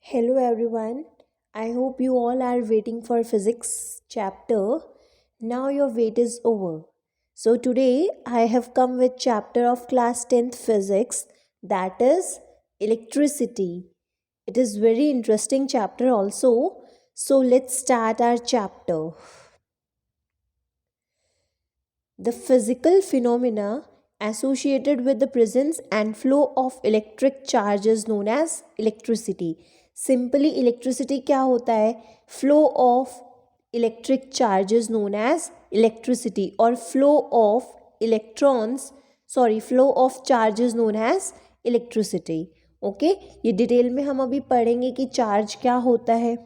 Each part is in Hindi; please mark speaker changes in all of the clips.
Speaker 1: Hello everyone. I hope you all are waiting for physics chapter. Now your wait is over. So today I have come with chapter of class 10th physics, that is electricity. It is very interesting chapter also. So let's start our chapter. The physical phenomena associated with the presence and flow of electric charge is known as electricity. Simply electricity क्या होता है? Flow of electric charge is known as electricity, or flow of charge is known as electricity. Okay, ये डिटेल में हम अभी पढ़ेंगे कि चार्ज क्या होता है,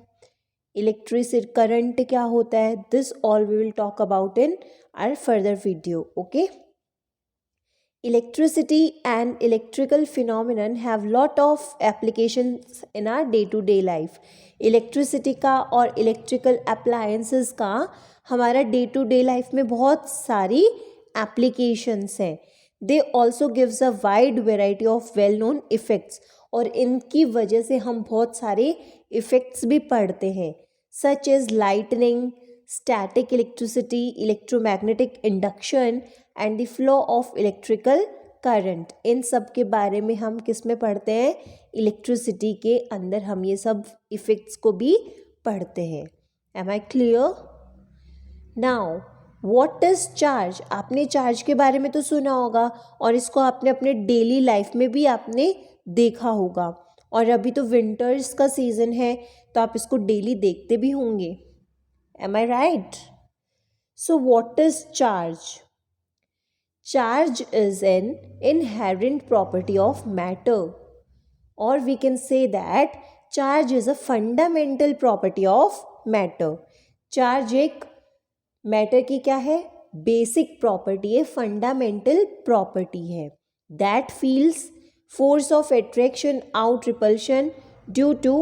Speaker 1: इलेक्ट्रिसिटी करंट क्या होता है. This all we will talk about in our further video. Okay, electricity and electrical phenomenon have lot of applications in our day to day life. Electricity का और इलेक्ट्रिकल अप्लायंसेस का हमारा डे टू डे लाइफ में बहुत सारी एप्लीकेशंस हैं. They also gives a wide variety of well known effects, और इनकी वजह से हम बहुत सारे इफ़ेक्ट्स भी पढ़ते हैं, such as lightning, static electricity, electromagnetic induction and the flow of electrical current. इन सब के बारे में हम किस में पढ़ते हैं? इलेक्ट्रिसिटी के अंदर हम ये सब इफ़ेक्ट्स को भी पढ़ते हैं. Am I clear? Now what is charge? आपने चार्ज के बारे में तो सुना होगा, और इसको आपने अपने डेली लाइफ में भी आपने देखा होगा, और अभी तो विंटर्स का सीज़न है तो आप इसको डेली देखते भी होंगे. Am I right? So what is charge? Charge is an inherent property of matter, or we can say that charge is a fundamental property of matter. Charge एक मैटर की क्या है? बेसिक प्रॉपर्टी है, फंडामेंटल प्रॉपर्टी है. That feels force of attraction out repulsion due to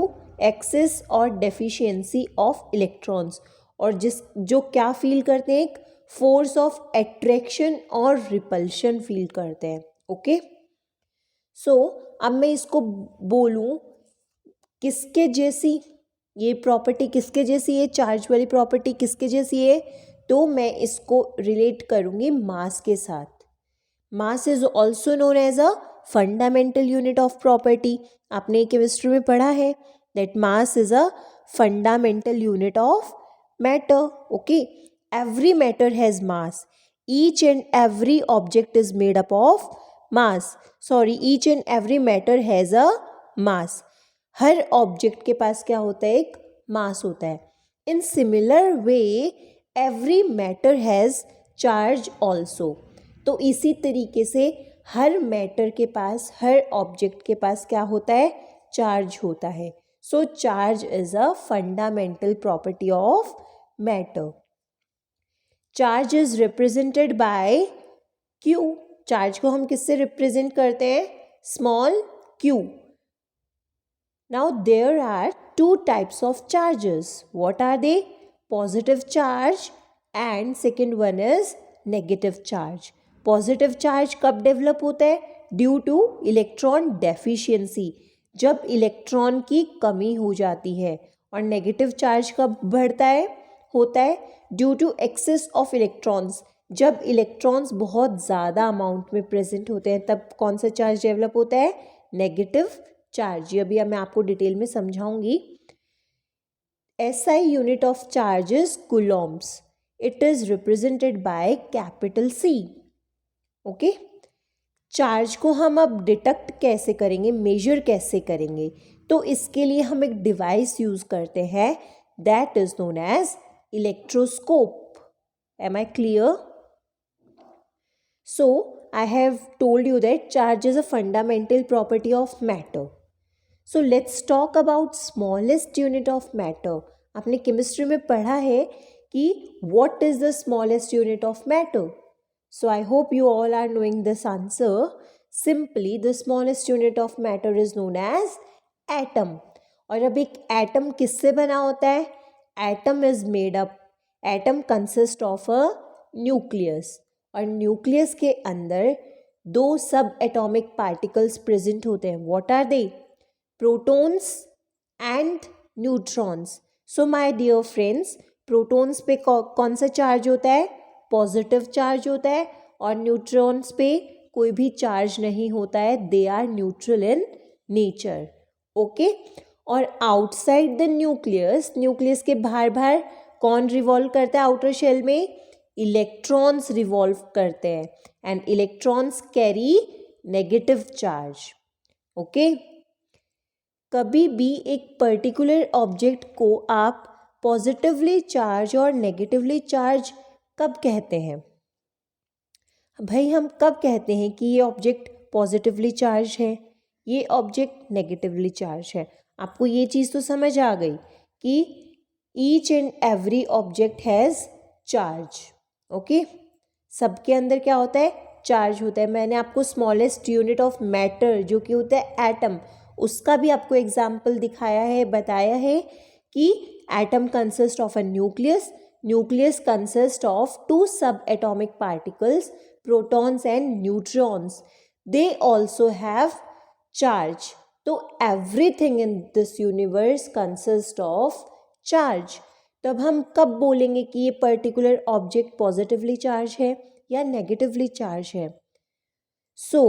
Speaker 1: excess और डेफिशिएंसी ऑफ इलेक्ट्रॉन्स. और जो क्या फील करते हैं? एक फोर्स ऑफ एट्रैक्शन और रिपल्शन फील करते हैं. ओके, सो अब मैं इसको बोलूं किसके जैसी, ये प्रॉपर्टी किसके जैसी है, चार्ज वाली प्रॉपर्टी किसके जैसी है, तो मैं इसको रिलेट करूंगी मास के साथ. Mass is also known as a fundamental unit of property. आपने केमिस्ट्री में पढ़ा है that mass is a fundamental unit of matter. Okay, every matter has mass. Each and every object is made up of mass. Each and every matter has a mass. Her object के पास क्या होता है? एक मास होता है. In similar way every matter has charge also. तो इसी तरीके से हर मैटर के पास, हर ऑब्जेक्ट के पास क्या होता है? चार्ज होता है. So charge is a fundamental property of matter. Charge is represented by q. Charge को हम किससे रिप्रेजेंट करते हैं? Small q. Now there are two types of charges. What are they? Positive charge and second one is negative charge. Positive charge कब डेवलप होता है? ड्यू टू इलेक्ट्रॉन डेफिशिएंसी, जब इलेक्ट्रॉन की कमी हो जाती है. और नेगेटिव चार्ज कब बढ़ता है? होता है due to excess of electrons, जब इलेक्ट्रॉन्स बहुत ज़्यादा अमाउंट में प्रेजेंट होते हैं तब कौन सा चार्ज डेवलप होता है? Negative charge. ये अभी मैं आपको डिटेल में समझाऊंगी. SI unit of charge is Coulomb's. It is represented by capital C. Okay, charge को हम अब डिटेक्ट कैसे करेंगे, मेजर कैसे करेंगे? तो इसके लिए हम एक डिवाइस यूज करते हैं that is known as electroscope. Am I clear? So I have told you that charge is a fundamental property of matter. So let's talk about smallest unit of matter. आपने केमिस्ट्री में पढ़ा है कि what is the smallest unit of matter? So I hope you all are knowing this answer. Simply the smallest unit of matter is known as atom. और अब एक एटम किससे बना होता है? Atom is made up, atom consist of a nucleus, और न्यूक्लियस के अंदर दो सब एटॉमिक पार्टिकल्स प्रेजेंट होते हैं. What are they? Protons and neutrons. So my dear friends, protons पे कौन सा चार्ज होता है? पॉजिटिव चार्ज होता है. और न्यूट्रॉन्स पे कोई भी चार्ज नहीं होता है. They are neutral in nature. Okay. और आउटसाइड द न्यूक्लियस, न्यूक्लियस के बाहर बाहर कौन रिवॉल्व करता है आउटर शेल में? इलेक्ट्रॉन्स रिवॉल्व करते हैं. And electrons carry negative charge. Okay. कभी भी एक पर्टिकुलर ऑब्जेक्ट को आप पॉजिटिवली चार्ज और नेगेटिवली चार्ज कब कहते हैं? भाई हम कब कहते हैं कि ये ऑब्जेक्ट पॉजिटिवली चार्ज है, ये ऑब्जेक्ट नेगेटिवली चार्ज है? आपको ये चीज़ तो समझ आ गई कि each and every object has charge. Okay. सबके अंदर क्या होता है? चार्ज होता है. मैंने आपको स्मॉलेस्ट यूनिट ऑफ मैटर जो कि होता है एटम, उसका भी आपको एग्जाम्पल दिखाया है, बताया है कि atom consist of a nucleus. Nucleus consist of 2 सब atomic particles, protons and neutrons. They also have charge. तो everything in this universe consists of charge. तब हम कब बोलेंगे कि ये पर्टिकुलर ऑब्जेक्ट पॉजिटिवली चार्ज है या नेगेटिवली चार्ज है? So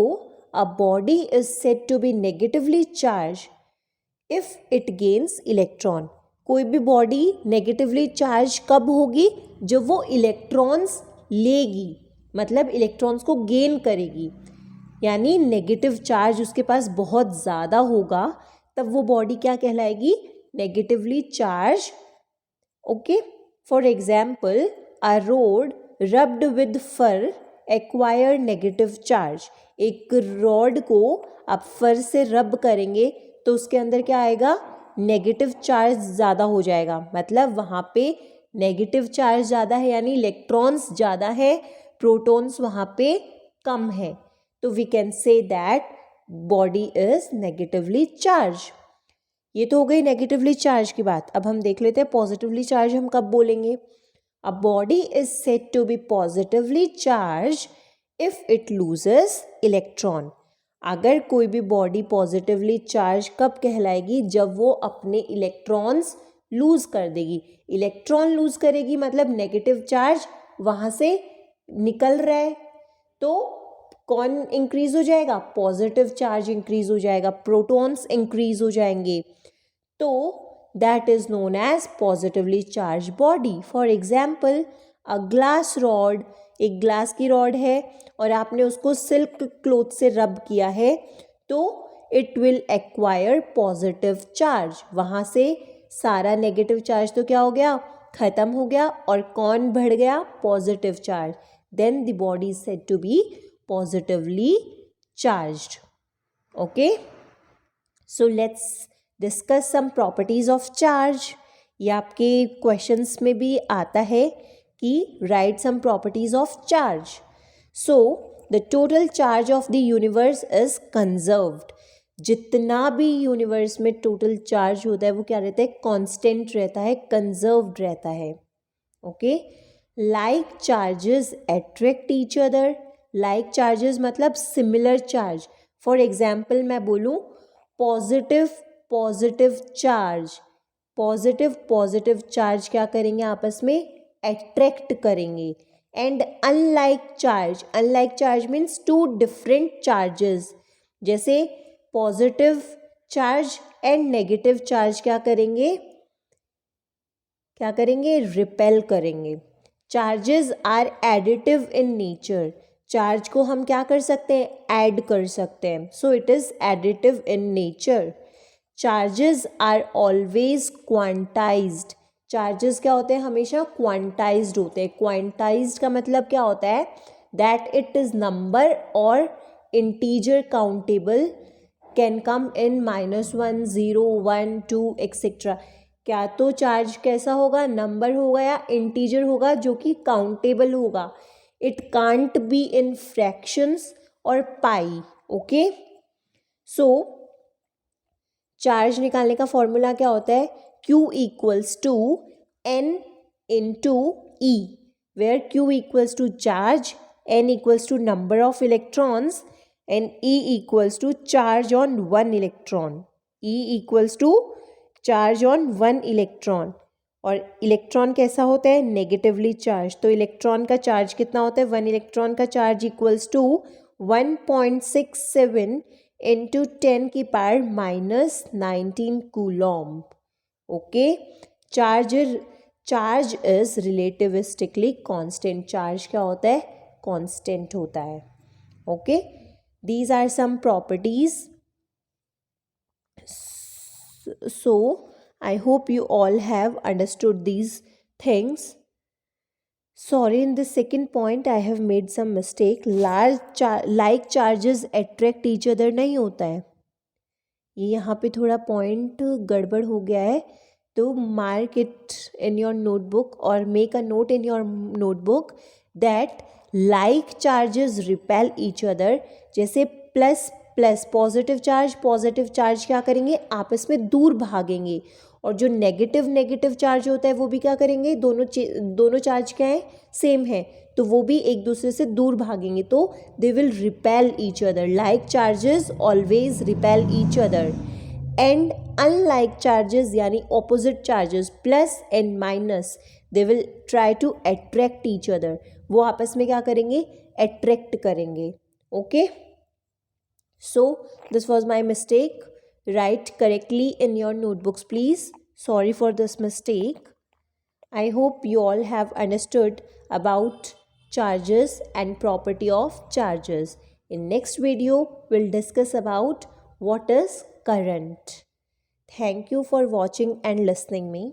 Speaker 1: a body is said to be negatively charge if it gains electron. कोई भी बॉडी नेगेटिवली चार्ज कब होगी? जब वो इलेक्ट्रॉन्स लेगी, मतलब इलेक्ट्रॉन्स को गेन करेगी. यानी नेगेटिव चार्ज उसके पास बहुत ज़्यादा होगा, तब वो बॉडी क्या कहलाएगी? Negatively charge. Okay. For example, a rod rubbed with fur acquire negative charge. एक रॉड को आप फर से रब करेंगे तो उसके अंदर क्या आएगा? नेगेटिव चार्ज ज़्यादा हो जाएगा. मतलब वहाँ पे नेगेटिव चार्ज ज़्यादा है, यानी इलेक्ट्रॉन्स ज़्यादा है, प्रोटॉन्स वहाँ पे कम है. तो we can say that body is negatively charge. ये तो हो गई नेगेटिवली चार्ज की बात. अब हम देख लेते हैं पॉजिटिवली चार्ज हम कब बोलेंगे. A body is said to be positively charge if it loses electron. अगर कोई भी बॉडी पॉजिटिवली चार्ज कब कहलाएगी? जब वो अपने इलेक्ट्रॉन्स लूज कर देगी. इलेक्ट्रॉन लूज करेगी मतलब नेगेटिव चार्ज वहाँ से निकल रहा है, तो कौन इंक्रीज हो जाएगा? पॉजिटिव चार्ज इंक्रीज हो जाएगा, प्रोटॉन्स इंक्रीज हो जाएंगे. तो that is known as positively charge body. For example, a glass rod, एक ग्लास की रॉड है और आपने उसको सिल्क क्लॉथ से रब किया है, तो it will acquire positive charge. वहाँ से सारा नेगेटिव चार्ज तो क्या हो गया? खत्म हो गया. और कौन बढ़ गया? Positive charge. Then the body is said to be positively charged. Okay. So let's discuss some properties of charge. ये आपके questions में भी आता है कि write some properties of charge. So the total charge of the universe is conserved. जितना भी यूनिवर्स में टोटल चार्ज होता है वो क्या रहता है? कांस्टेंट रहता है, कंजर्व्ड रहता है. Okay. Like charges attract each other. Like charges मतलब सिमिलर चार्ज. फॉर एग्जाम्पल मैं बोलूँ positive positive charge, positive positive charge क्या करेंगे? आपस में अट्रैक्ट करेंगे. And unlike charge means 2 different charges. जैसे positive charge and negative charge क्या करेंगे? रिपेल करेंगे. Charges are additive in nature. Charge को हम क्या कर सकते हैं? ऐड कर सकते हैं. So it is additive in nature. Charges are always quantized. Charges क्या होते हैं? हमेशा क्वांटाइज्ड होते हैं. क्वांटाइज्ड का मतलब क्या होता है? दैट इट इज नंबर और integer countable, can come in -1, 0, 1, 2 etcetera. क्या तो चार्ज कैसा होगा? नंबर होगा या इंटीजर होगा जो कि काउंटेबल होगा. It can't be in fractions और पाई. ओके. सो चार्ज निकालने का फॉर्मूला क्या होता है? Q equals to N into E, where Q equals to charge, N equals to number of electrons and E equals to charge on 1 electron. E equals to charge on one electron, और इलेक्ट्रॉन कैसा होता है, नेगेटिवली चार्ज। तो इलेक्ट्रॉन का चार्ज कितना होता है, वन इलेक्ट्रॉन का charge equals to 1.67 into 10⁻⁻19 coulomb. Okay, charge is relativistically constant. Charge क्या होता है, कांस्टेंट होता है। Okay, these are some properties. So I hope you all have understood these things. Sorry, in the second point I have made some mistake. Like charges attract each other नहीं होता है, ये यहाँ पे थोड़ा पॉइंट गड़बड़ हो गया है। तो mark it in your notebook और make a note in your notebook that like charges repel each other. जैसे प्लस प्लस पॉजिटिव चार्ज क्या करेंगे, आपस में दूर भागेंगे, और जो नेगेटिव चार्ज होता है वो भी क्या करेंगे, दोनों चार्ज क्या है, सेम है, तो वो भी एक दूसरे से दूर भागेंगे, तो they will repel each other. Like charges always repel each other, and unlike charges यानी opposite charges plus and minus, they will try to attract each other. वो आपस में क्या करेंगे, अट्रैक्ट करेंगे। Okay, so this was my mistake. Write correctly in your notebooks please. Sorry for this mistake. I hope you all have understood about charges and property of charges. In next video we'll discuss about what is current. Thank you for watching and listening me.